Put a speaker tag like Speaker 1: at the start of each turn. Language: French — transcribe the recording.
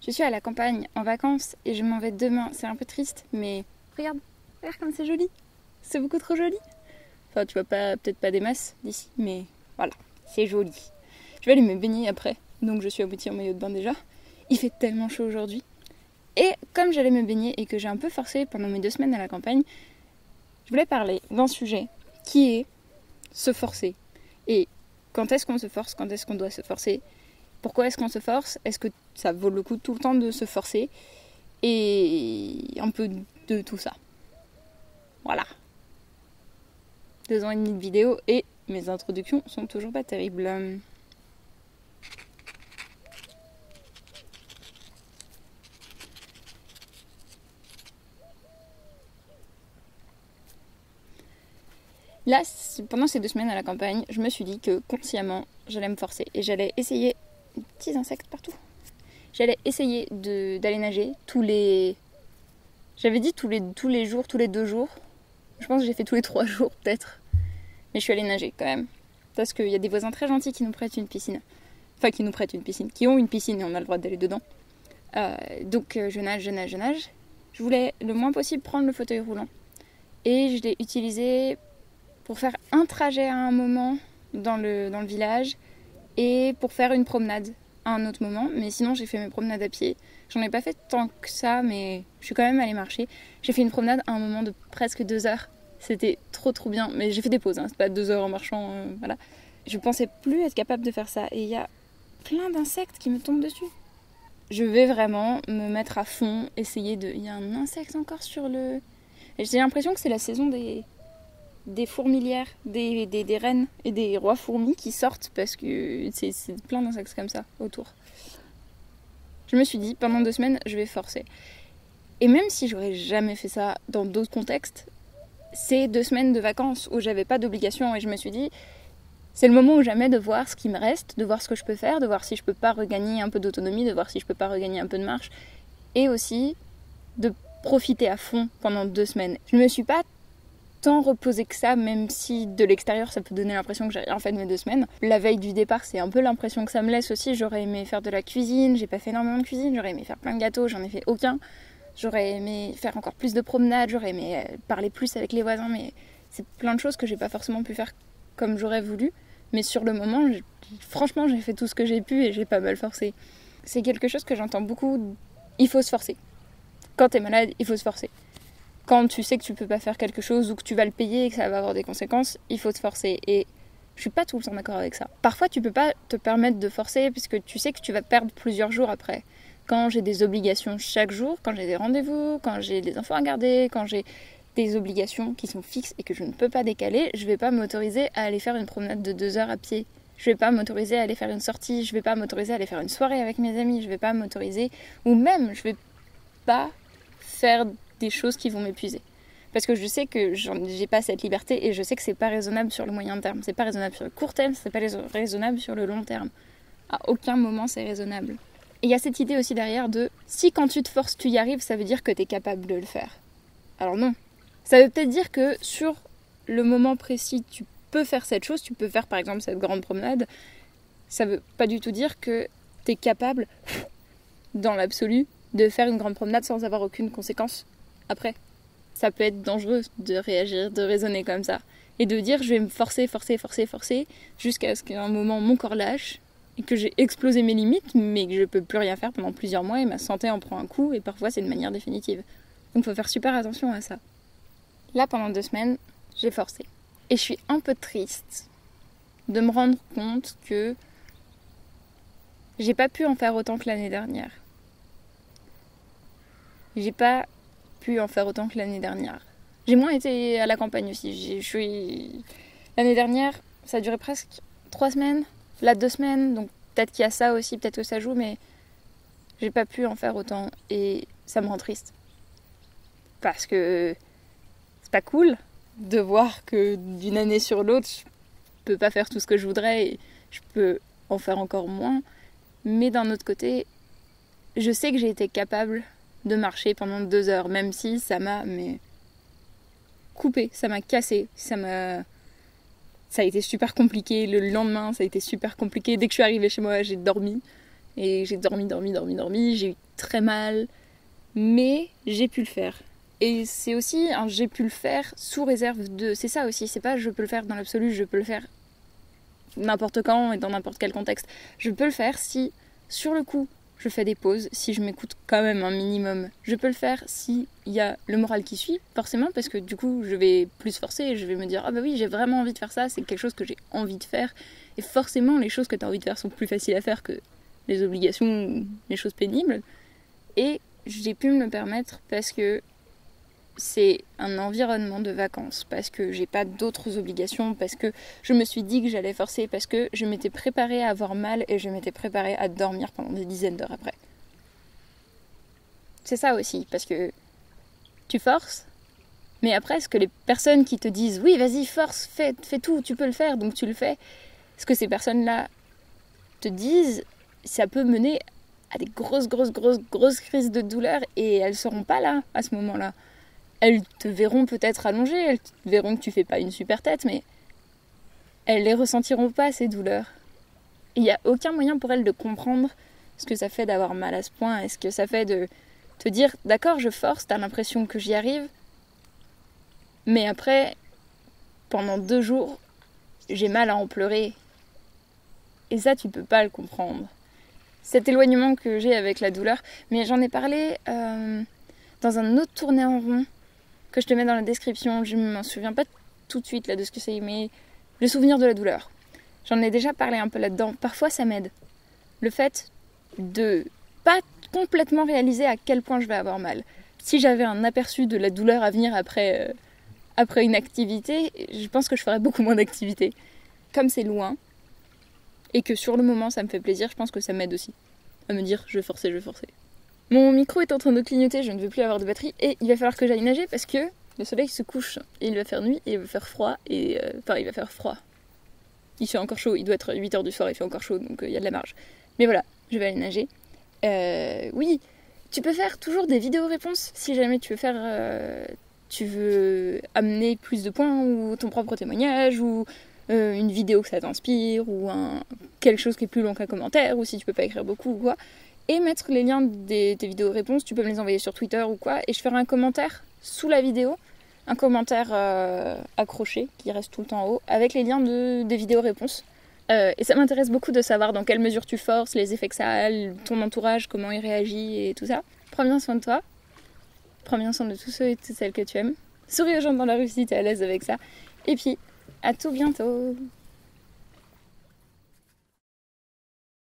Speaker 1: Je suis à la campagne en vacances et je m'en vais demain. C'est un peu triste, mais regarde comme c'est joli. C'est beaucoup trop joli. Enfin, tu vois pas, peut-être pas des masses d'ici, mais voilà, c'est joli. Je vais aller me baigner après, donc je suis à moitié en maillot de bain déjà. Il fait tellement chaud aujourd'hui. Et comme j'allais me baigner et que j'ai un peu forcé pendant mes 2 semaines à la campagne, je voulais parler d'un sujet qui est se forcer. Et quand est-ce qu'on se force, quand est-ce qu'on doit se forcer, pourquoi est-ce qu'on se force, est-ce que ça vaut le coup tout le temps de se forcer, et un peu de tout ça. Voilà. 2 ans et demi de vidéo et mes introductions sont toujours pas terribles. Là, pendant ces 2 semaines à la campagne, je me suis dit que consciemment, j'allais me forcer et j'allais essayer... Petits insectes partout. J'allais essayer d'aller nager tous les... J'avais dit tous les jours, tous les 2 jours. Je pense que j'ai fait tous les 3 jours peut-être. Mais je suis allée nager quand même. Parce qu'il y a des voisins très gentils qui nous prêtent une piscine. Enfin, qui nous prêtent une piscine. Qui ont une piscine et on a le droit d'aller dedans. Donc je nage. Je voulais le moins possible prendre le fauteuil roulant. Et je l'ai utilisé pour faire un trajet à un moment dans le village. Et pour faire une promenade à un autre moment. Mais sinon, j'ai fait mes promenades à pied. J'en ai pas fait tant que ça, mais je suis quand même allée marcher. J'ai fait une promenade à un moment de presque 2 heures. C'était trop bien. Mais j'ai fait des pauses, hein. C'est pas 2 heures en marchant, voilà. Je pensais plus être capable de faire ça. Et il y a plein d'insectes qui me tombent dessus. Je vais vraiment me mettre à fond, essayer de... Il y a un insecte encore sur le... Et j'ai l'impression que c'est la saison des fourmilières, des reines et des rois fourmis qui sortent parce que c'est plein d'insectes comme ça autour. Je me suis dit, pendant 2 semaines, je vais forcer. Et même si j'aurais jamais fait ça dans d'autres contextes, c'est 2 semaines de vacances où j'avais pas d'obligation et je me suis dit, c'est le moment ou jamais de voir ce qui me reste, de voir ce que je peux faire, de voir si je peux pas regagner un peu d'autonomie, de voir si je peux pas regagner un peu de marche et aussi de profiter à fond pendant 2 semaines. Je me suis pas tant reposée que ça, même si de l'extérieur ça peut donner l'impression que j'ai rien fait de mes 2 semaines. La veille du départ, c'est un peu l'impression que ça me laisse aussi. J'aurais aimé faire de la cuisine, j'ai pas fait énormément de cuisine, j'aurais aimé faire plein de gâteaux, j'en ai fait aucun. J'aurais aimé faire encore plus de promenades, j'aurais aimé parler plus avec les voisins, mais c'est plein de choses que j'ai pas forcément pu faire comme j'aurais voulu. Mais sur le moment, franchement, j'ai fait tout ce que j'ai pu et j'ai pas mal forcé. C'est quelque chose que j'entends beaucoup, il faut se forcer. Quand t'es malade, il faut se forcer. Quand tu sais que tu peux pas faire quelque chose ou que tu vas le payer et que ça va avoir des conséquences, il faut se forcer. Et je suis pas tout le temps d'accord avec ça. Parfois, tu peux pas te permettre de forcer puisque tu sais que tu vas perdre plusieurs jours après. Quand j'ai des obligations chaque jour, quand j'ai des rendez-vous, quand j'ai des enfants à garder, quand j'ai des obligations qui sont fixes et que je ne peux pas décaler, je vais pas m'autoriser à aller faire une promenade de 2 heures à pied. Je vais pas m'autoriser à aller faire une sortie, je vais pas m'autoriser à aller faire une soirée avec mes amis, je vais pas m'autoriser, ou même je vais pas faire des choses qui vont m'épuiser. Parce que je sais que j'ai pas cette liberté et je sais que c'est pas raisonnable sur le moyen terme. C'est pas raisonnable sur le court terme, c'est pas raisonnable sur le long terme. À aucun moment c'est raisonnable. Et il y a cette idée aussi derrière de si quand tu te forces tu y arrives, ça veut dire que t'es capable de le faire. Alors non. Ça veut peut-être dire que sur le moment précis tu peux faire cette chose, tu peux faire par exemple cette grande promenade. Ça veut pas du tout dire que t'es capable, dans l'absolu, de faire une grande promenade sans avoir aucune conséquence après. Ça peut être dangereux de réagir, de raisonner comme ça. Et de dire je vais me forcer jusqu'à ce qu'à un moment mon corps lâche et que j'ai explosé mes limites mais que je peux plus rien faire pendant plusieurs mois et ma santé en prend un coup et parfois c'est de manière définitive. Donc il faut faire super attention à ça. Là pendant 2 semaines, j'ai forcé. Et je suis un peu triste de me rendre compte que j'ai pas pu en faire autant que l'année dernière. J'ai pas pu en faire autant que l'année dernière. J'ai moins été à la campagne aussi. L'année dernière, ça a duré presque 3 semaines. Là, 2 semaines. Donc peut-être qu'il y a ça aussi, peut-être que ça joue, mais j'ai pas pu en faire autant. Et ça me rend triste. Parce que c'est pas cool de voir que d'une année sur l'autre, je peux pas faire tout ce que je voudrais et je peux en faire encore moins. Mais d'un autre côté, je sais que j'ai été capable de marcher pendant 2 heures, même si ça m'a coupé, ça m'a cassé, ça a été super compliqué. Le lendemain, ça a été super compliqué. Dès que je suis arrivée chez moi, j'ai dormi. Et j'ai dormi, j'ai eu très mal, mais j'ai pu le faire. Et c'est aussi j'ai pu le faire sous réserve de... C'est ça aussi, c'est pas je peux le faire dans l'absolu, je peux le faire n'importe quand et dans n'importe quel contexte. Je peux le faire si, sur le coup, je fais des pauses, si je m'écoute quand même un minimum. Je peux le faire si il y a le moral qui suit, forcément, parce que du coup, je vais plus forcer et je vais me dire « Ah bah oui, j'ai vraiment envie de faire ça, c'est quelque chose que j'ai envie de faire. » Et forcément, les choses que tu as envie de faire sont plus faciles à faire que les obligations ou les choses pénibles. Et j'ai pu me le permettre parce que c'est un environnement de vacances, parce que j'ai pas d'autres obligations, parce que je me suis dit que j'allais forcer, parce que je m'étais préparée à avoir mal et je m'étais préparée à dormir pendant des dizaines d'heures après. C'est ça aussi, parce que tu forces, mais après, ce que les personnes qui te disent « Oui, vas-y, force, fais tout, tu peux le faire, donc tu le fais », ce que ces personnes-là te disent, ça peut mener à des grosses crises de douleur et elles seront pas là à ce moment-là. Elles te verront peut-être allongée, elles te verront que tu fais pas une super tête, mais elles les ressentiront pas, ces douleurs. Il n'y a aucun moyen pour elles de comprendre ce que ça fait d'avoir mal à ce point, et ce que ça fait de te dire « D'accord, je force, t'as l'impression que j'y arrive, mais après, pendant 2 jours, j'ai mal à en pleurer. » Et ça, tu peux pas le comprendre. Cet éloignement que j'ai avec la douleur, mais j'en ai parlé dans un autre tournée en rond, que je te mets dans la description, je ne m'en souviens pas tout de suite là de ce que c'est, mais le souvenir de la douleur. J'en ai déjà parlé un peu là-dedans. Parfois ça m'aide. Le fait de pas complètement réaliser à quel point je vais avoir mal. Si j'avais un aperçu de la douleur à venir après une activité, je pense que je ferais beaucoup moins d'activités. Comme c'est loin, et que sur le moment ça me fait plaisir, je pense que ça m'aide aussi à me dire je vais forcer. Mon micro est en train de clignoter, je ne veux plus avoir de batterie et il va falloir que j'aille nager parce que le soleil se couche et il va faire nuit et il va faire froid il va faire froid. Il fait encore chaud, il doit être 8h du soir, il fait encore chaud donc il y a de la marge. Mais voilà, je vais aller nager. Oui, tu peux faire toujours des vidéos-réponses si jamais tu veux amener plus de points ou ton propre témoignage ou une vidéo que ça t'inspire ou quelque chose qui est plus long qu'un commentaire ou si tu peux pas écrire beaucoup ou quoi. Et mettre les liens tes vidéos réponses, tu peux me les envoyer sur Twitter ou quoi, et je ferai un commentaire sous la vidéo, un commentaire accroché qui reste tout le temps en haut, avec les liens des vidéos réponses. Et ça m'intéresse beaucoup de savoir dans quelle mesure tu forces, les effets que ça a, ton entourage, comment il réagit et tout ça. Prends bien soin de toi, prends bien soin de tous ceux et toutes celles que tu aimes. Souris aux gens dans la rue si t'es à l'aise avec ça. Et puis, à tout bientôt.